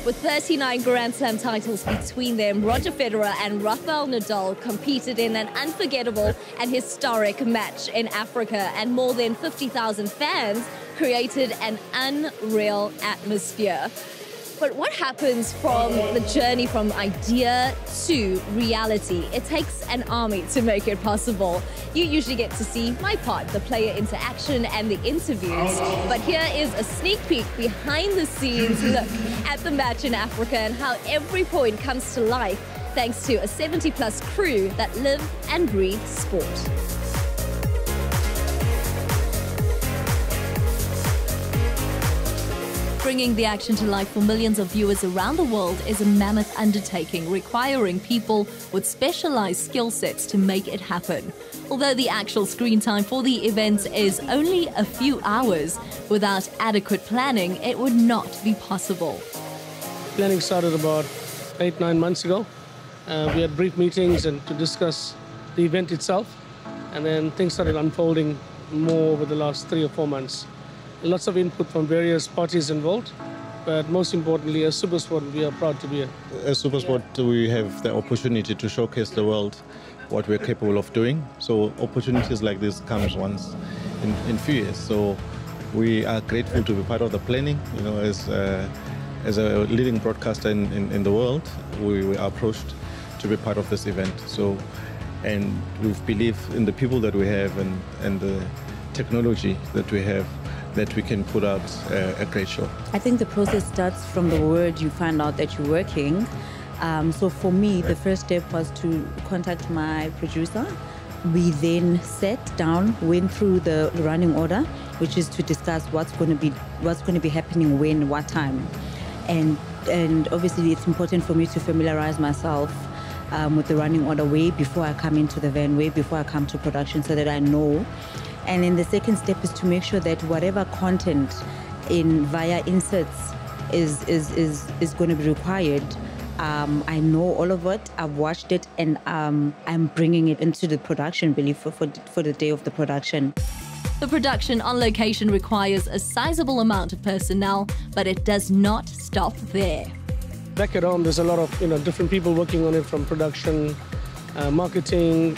With 39 Grand Slam titles between them, Roger Federer and Rafael Nadal competed in an unforgettable and historic match in Africa, and more than 50,000 fans created an unreal atmosphere. But what happens from the journey from idea to reality? It takes an army to make it possible. You usually get to see my part, the player interaction and the interviews. But here is a sneak peek behind the scenes look at the match in Africa and how every point comes to life thanks to a 70-plus crew that live and breathe sport. Bringing the action to life for millions of viewers around the world is a mammoth undertaking requiring people with specialized skill sets to make it happen. Although the actual screen time for the event is only a few hours, without adequate planning, it would not be possible. Planning started about 8-9 months ago. We had brief meetings and to discuss the event itself, and then things started unfolding more over the last 3 or 4 months. Lots of input from various parties involved, but most importantly, as SuperSport, we are proud to be here. As SuperSport, we have the opportunity to showcase the world what we're capable of doing. So opportunities like this comes once in few years. So we are grateful to be part of the planning. You know, as a leading broadcaster in the world, we were approached to be part of this event. So, and we believe in the people that we have and the technology that we have, that we can put out a great show. I think the process starts from the word you find out that you're working. So for me, the first step was to contact my producer. We then sat down, went through the running order, which is to discuss what's going to be happening when, what time. And obviously it's important for me to familiarize myself with the running order way before I come into the van, way before I come to production, so that I know. And then the second step is to make sure that whatever content via inserts is going to be required. I know all of it, I've watched it, and I'm bringing it into the production really for the day of the production. The production on location requires a sizable amount of personnel, but it does not stop there. Back at home, there's a lot of different people working on it, from production, marketing,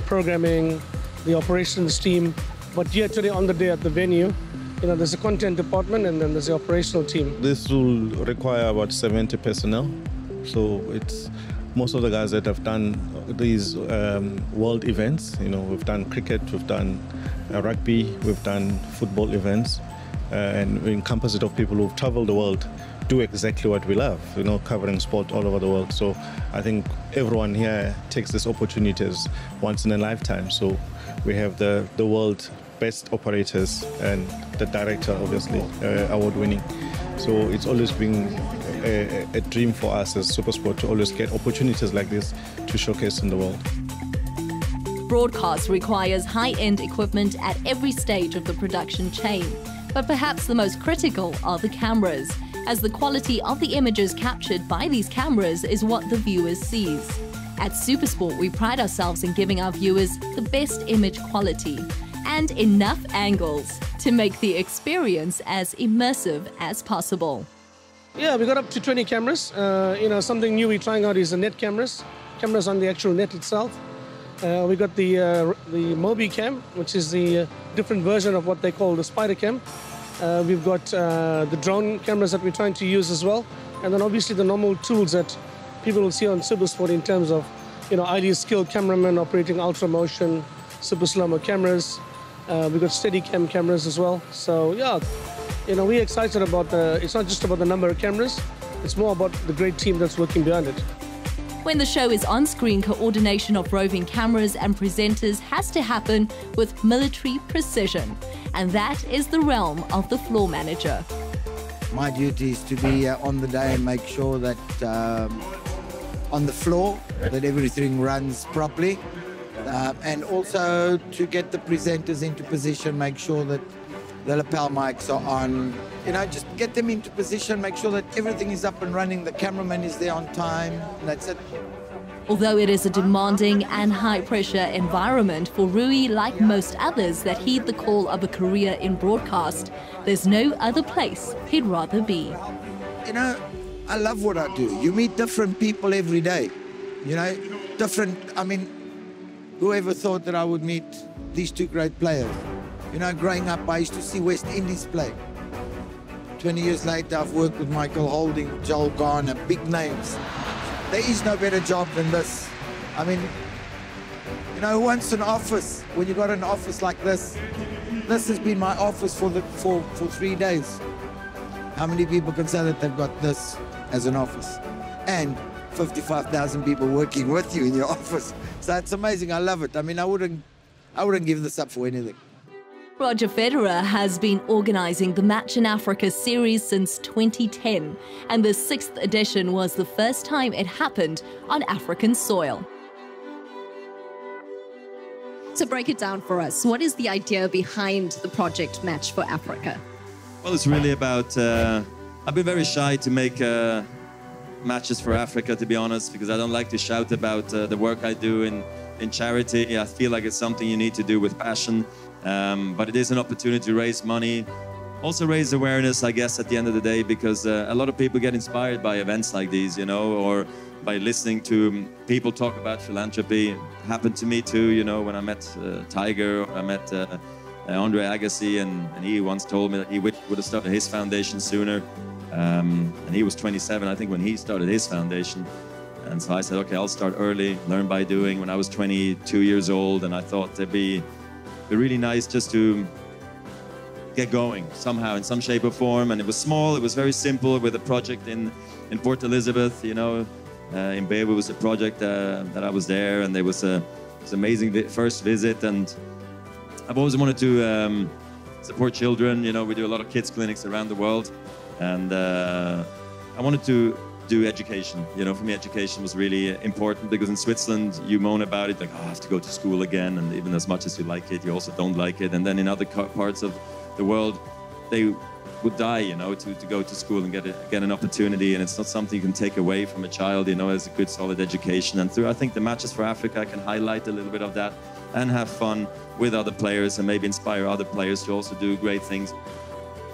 programming, the operations team. But here today on the day at the venue, there's a content department and then there's the operational team. This will require about 70 personnel. So it's most of the guys that have done these world events. We've done cricket, we've done rugby, we've done football events, and we encompass it of people who've traveled the world, do exactly what we love, covering sport all over the world. So I think everyone here takes this opportunity as once in a lifetime. So we have the world best operators and the director, obviously, award-winning. So it's always been a dream for us as SuperSport to always get opportunities like this to showcase in the world. Broadcast requires high-end equipment at every stage of the production chain. But perhaps the most critical are the cameras, as the quality of the images captured by these cameras is what the viewer sees. At SuperSport, we pride ourselves in giving our viewers the best image quality and enough angles to make the experience as immersive as possible. Yeah, we got up to 20 cameras. Something new we're trying out is the net cameras on the actual net itself. We got the Mobi cam, which is the different version of what they call the Spider cam. We've got the drone cameras that we're trying to use as well. And then obviously the normal tools that people will see on SuperSport in terms of, highly skilled cameramen operating ultra motion, super slow-mo cameras. We've got Steadicam cameras as well. So yeah, we're excited about it's not just about the number of cameras, it's more about the great team that's working behind it. When the show is on screen, coordination of roving cameras and presenters has to happen with military precision. And that is the realm of the floor manager. My duty is to be on the day and make sure that on the floor that everything runs properly. And also to get the presenters into position, make sure that the lapel mics are on, just get them into position, make sure that everything is up and running, the cameraman is there on time, and that's it. Although it is a demanding and high-pressure environment for Rui, like most others that heed the call of a career in broadcast, there's no other place he'd rather be. I love what I do. You meet different people every day, you know, different, I mean, whoever thought that I would meet these two great players? You know, growing up, I used to see West Indies play. 20 years later, I've worked with Michael Holding, Joel Garner, big names. There is no better job than this. I mean, you know, who wants an office? When you got an office like this has been my office for 3 days. How many people can say that they've got this as an office? And 55,000 people working with you in your office. So it's amazing. I love it. I mean, I wouldn't give this up for anything. Roger Federer has been organising the Match in Africa series since 2010, and the 6th edition was the first time it happened on African soil. So break it down for us. What is the idea behind the project Match for Africa? Well, it's really about, I've been very shy to make matches for Africa, to be honest, because I don't like to shout about the work I do in charity. I feel like it's something you need to do with passion. But it is an opportunity to raise money, also raise awareness, I guess, at the end of the day, because a lot of people get inspired by events like these, you know, or by listening to people talk about philanthropy. It happened to me too, you know, when I met Tiger, or I met Andre Agassi, and he once told me that he would have started his foundation sooner. And he was 27, I think, when he started his foundation. And so I said, okay, I'll start early, learn by doing. When I was 22 years old, and I thought it'd be really nice just to get going somehow in some shape or form. And it was small, it was very simple, with a project in Port Elizabeth, you know. In Beirut was a project that I was there, and there was an amazing first visit. And I've always wanted to support children, you know. We do a lot of kids clinics around the world, and I wanted to do education. You know, for me, education was really important, because in Switzerland, you moan about it, like, oh, I have to go to school again. And even as much as you like it, you also don't like it. And then in other parts of the world, they would die, you know, to go to school and get an opportunity. And it's not something you can take away from a child, you know, as a good, solid education. And through, I think, the Matches for Africa, I can highlight a little bit of that and have fun with other players and maybe inspire other players to also do great things.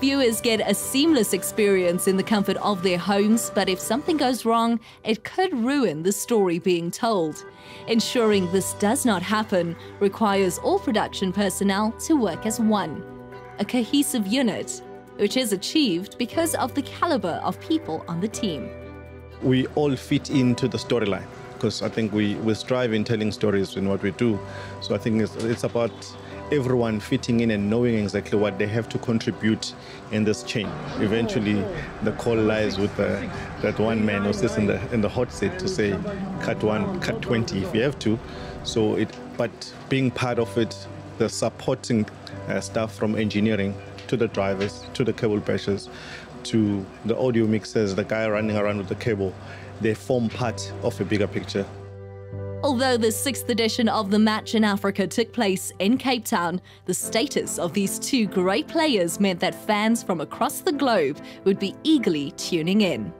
Viewers get a seamless experience in the comfort of their homes, but if something goes wrong, it could ruin the story being told. Ensuring this does not happen requires all production personnel to work as one, a cohesive unit, which is achieved because of the caliber of people on the team. We all fit into the storyline, because I think we strive in telling stories in what we do. So I think it's about everyone fitting in and knowing exactly what they have to contribute in this chain. Eventually, the call lies with that one man who sits in the hot seat to say, cut 1, cut 20 if you have to. But being part of it, the supporting staff from engineering to the drivers, to the cable bashers, to the audio mixers, the guy running around with the cable, they form part of a bigger picture. Although the 6th edition of the Match in Africa took place in Cape Town, the status of these two great players meant that fans from across the globe would be eagerly tuning in.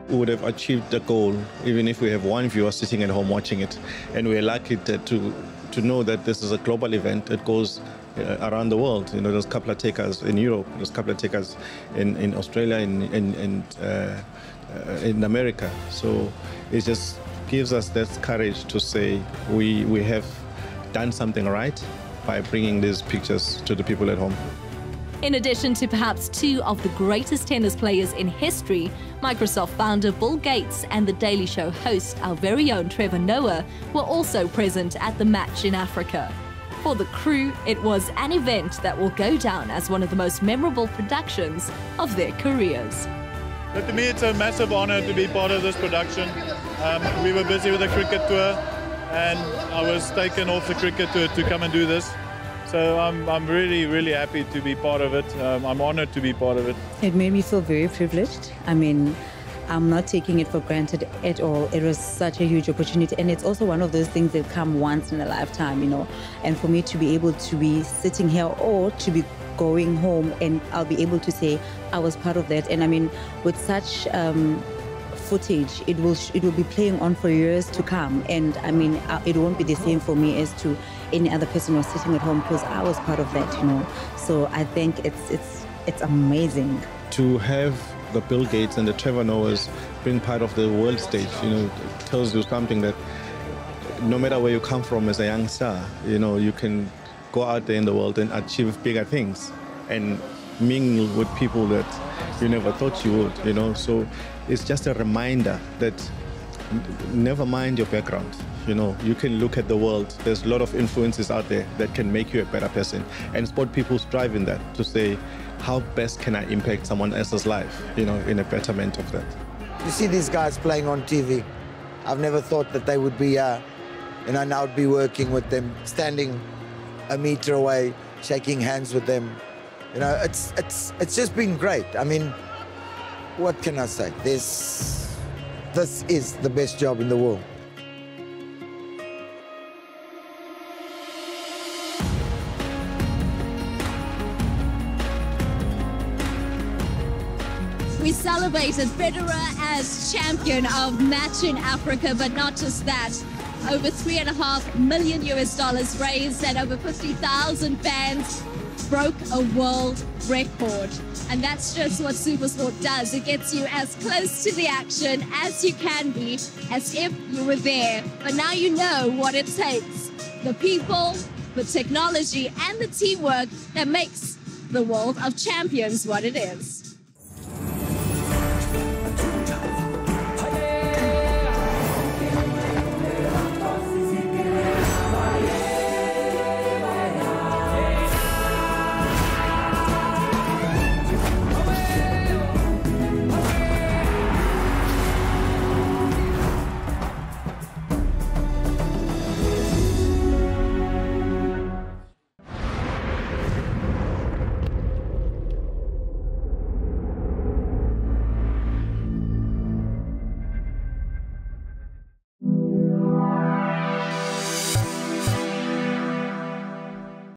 We would have achieved the goal even if we have one viewer sitting at home watching it. And we're lucky to know that this is a global event. It goes around the world. You know, there's a couple of takers in Europe, there's a couple of takers in Australia, in America. So it just gives us that courage to say we have done something right by bringing these pictures to the people at home. In addition to perhaps two of the greatest tennis players in history, Microsoft founder Bill Gates and The Daily Show host, our very own Trevor Noah, were also present at the Match in Africa. For the crew, it was an event that will go down as one of the most memorable productions of their careers. But to me, it's a massive honor to be part of this production. We were busy with the cricket tour, and I was taken off the cricket tour to come and do this. So I'm really, really happy to be part of it. I'm honored to be part of it. It made me feel very privileged. I mean, I'm not taking it for granted at all. It was such a huge opportunity, and it's also one of those things that come once in a lifetime, you know. And for me to be able to be sitting here or to be going home, and I'll be able to say I was part of that. And I mean, with such footage, it will be playing on for years to come. And I mean, it won't be the same for me as to any other person who's sitting at home, because I was part of that, you know. So I think it's amazing. To have the Bill Gates and the Trevor Noahs being part of the world stage, it tells you something that no matter where you come from as a young star, you can go out there in the world and achieve bigger things and mingle with people that you never thought you would, So it's just a reminder that never mind your background. You can look at the world. There's a lot of influences out there that can make you a better person. And sport people strive in that to say, how best can I impact someone else's life, in a betterment of that. You see these guys playing on TV. I've never thought that they would be, now I'd be working with them, standing a meter away, shaking hands with them. It's just been great. I mean, what can I say? This is the best job in the world. We celebrated Federer as champion of Match in Africa, but not just that. Over $3.5 million raised and over 50,000 fans broke a world record. And that's just what SuperSport does. It gets you as close to the action as you can be, as if you were there. But now you know what it takes. The people, the technology, and the teamwork that makes the world of champions what it is.